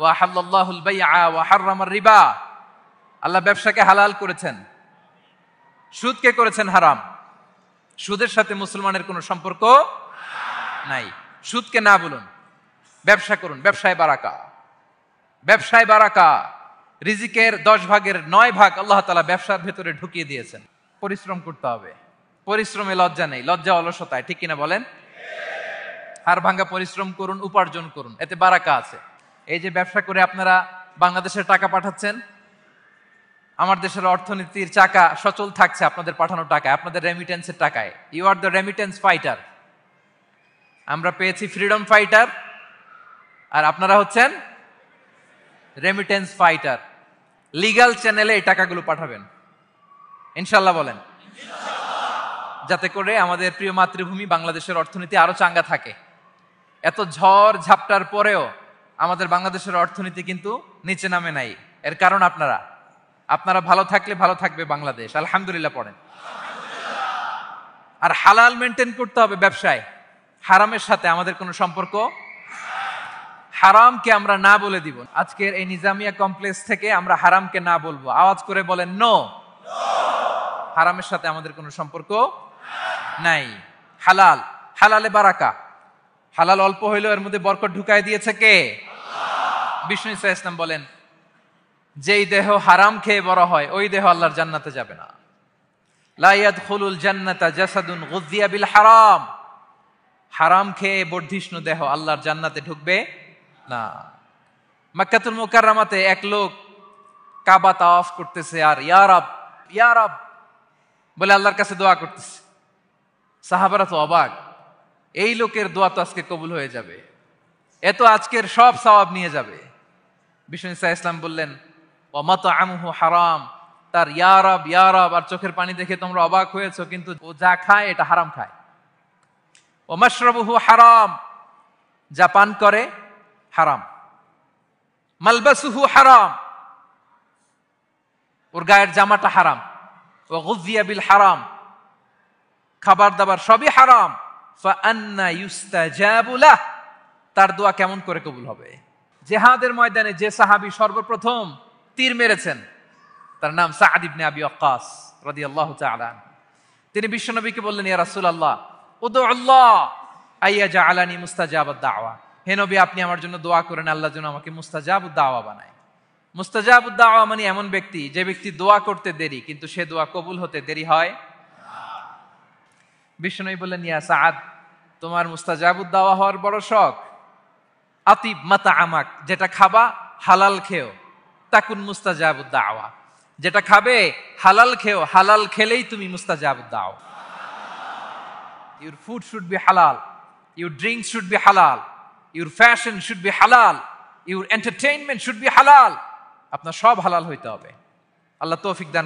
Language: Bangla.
ওয়া আহাল্লাল্লাহুল বাইআ ওয়া হাররামার রিবা। আল্লাহ ব্যবসাকে হালাল করেছেন, সুদকে করেছেন হারাম। সুদের সাথে মুসলমানের কোনো সম্পর্ক নাই। সুদকে না বলুন, ব্যবসা করুন। ব্যবসায় বারাকা, ব্যবসায় বারাকা। রিজিকের 10 ভাগের 9 ভাগ আল্লাহ তাআলা ব্যবসার ভেতরে ঢুকিয়ে দিয়েছেন। পরিশ্রম করতে হবে, পরিশ্রমে লজ্জা নেই, লজ্জা অলসতায়, ঠিক কিনা বলেন? হাড় ভাঙ্গা পরিশ্রম করুন, উপার্জন করুন, এতে বারাকা আছে। এই যে ব্যবসা করে আপনারা বাংলাদেশের টাকা পাঠাচ্ছেন, আমার দেশের অর্থনীতির চাকা সচল থাকছে আপনাদের পাঠানো টাকায়, আপনাদের রেমিটেন্সের টাকায়। You are the remittance fighter. আমরা পেয়েছি ফ্রিডম ফাইটার, আর আপনারা হচ্ছেন রেমিটেন্স ফাইটার। লিগ্যাল চ্যানেলে এই টাকাগুলো পাঠাবেন ইনশাল্লাহ, বলেন, যাতে করে আমাদের প্রিয় মাতৃভূমি বাংলাদেশের অর্থনীতি আরো চাঙ্গা থাকে। এত ঝড় ঝাপটার পরেও আমাদের বাংলাদেশের অর্থনীতি কিন্তু নিচে নামে নাই। এর কারণ আপনারা ভালো থাকলে ভালো থাকবে বাংলাদেশ। আলহামদুলিল্লাহ পড়েন। আর হালাল মেনটেন করতে হবে ব্যবসায়। হারামের সাথে আমাদের কোনো সম্পর্ক, হারামকে আমরা না বলে দিব। আজকের এই নিজামিয়া কমপ্লেক্স থেকে আমরা হারামকে না বলবো। আওয়াজ করে বলেন নো। হারামের সাথে আমাদের কোনো সম্পর্ক নাই। হালাল, হালালে বারাকা। হালাল অল্প হইলেও এর মধ্যে বরকত ঢুকায় দিয়েছে কে? বিষ্ণু ইসা ইসলাম বলেন, যেই দেহ হারাম খেয়ে বড় হয় ওই দেহ আল্লাহর জান্নাতে যাবে না। লা ইয়াদখুলুল জান্নাতা জাসাদুন গুযিয়া বিল হারাম। হারাম খেয়ে বর্ধিষ্ণু দেহ আল্লাহর জান্নাতে ঢুকবে না। মক্কাতুল মুকাররমাতে এক লোক কাবা তাওয়াফ করতেছে আর ইয়া রব, ইয়া রব বলে আল্লাহর কাছে দোয়া করতেছে। সাহাবারা তো অবাক, এই লোকের দোয়া তো আজকে কবুল হয়ে যাবে, এ তো আজকের সব সওয়াব নিয়ে যাবে। বিষ্ণু ইসা ইসলাম বললেন, ওয়া মাতআমুহু হারাম। তার ইয়া রব, ইয়া রব আর চোখের পানি দেখে তোমরা অবাক হয়েছো, কিন্তু ও যা খায় এটা হারাম খায়। ওয়া মাশরাবুহু হারাম, যা পান করে হারাম। মালবাসুহু হারাম, ওর গায়ের জামাটা হারাম। ওয়া গুযিয়া বিল হারাম, খাবার দাবার সবই হারাম। ফাআন্না ইউস্তাজাবু লাহ, তার দোয়া কেমন করে কবুল হবে? জিহাদের ময়দানে যে সাহাবী সর্বপ্রথম তীর মেরেছেন তার নাম সাআদ ইবনে আবি ওয়াক্কাস রাদিয়াল্লাহু তাআলা। তিনি বিশ্বনবীকে বললেন, ইয়া রাসূলুল্লাহ উদউল্লাহ আইয়াজআলানি মুস্তাজাবাদ দাওয়া। হে নবী, আপনি আমার জন্য দোয়া করেন আল্লাহ যেন আমাকে মুস্তাজাবুদ দাওয়া বানায়। মুস্তাজাবুদ দাওয়া মানে এমন ব্যক্তি যে ব্যক্তি দোয়া করতে দেরি কিন্তু সে দোয়া কবুল হতে দেরি হয়। বিশ্বনবী বললেন, ইয়া সাআদ, তোমার মুস্তাজাবুদ দাওয়া হওয়ার বড় শখ। আতিব মাতা আমাক, যেটা খাবা হালাল খেও, তাকুন মুস্তাজাবুদ দাওয়া। যেটা খাবে হালাল খেও, হালাল খেলেই তুমি মুস্তাজাবুদ দাওয়া। Your food should be halal, your drinks should be halal, your fashion should be halal, your entertainment should be halal. আপনার সব হালাল হইতে হবে। আল্লাহ তৌফিক দান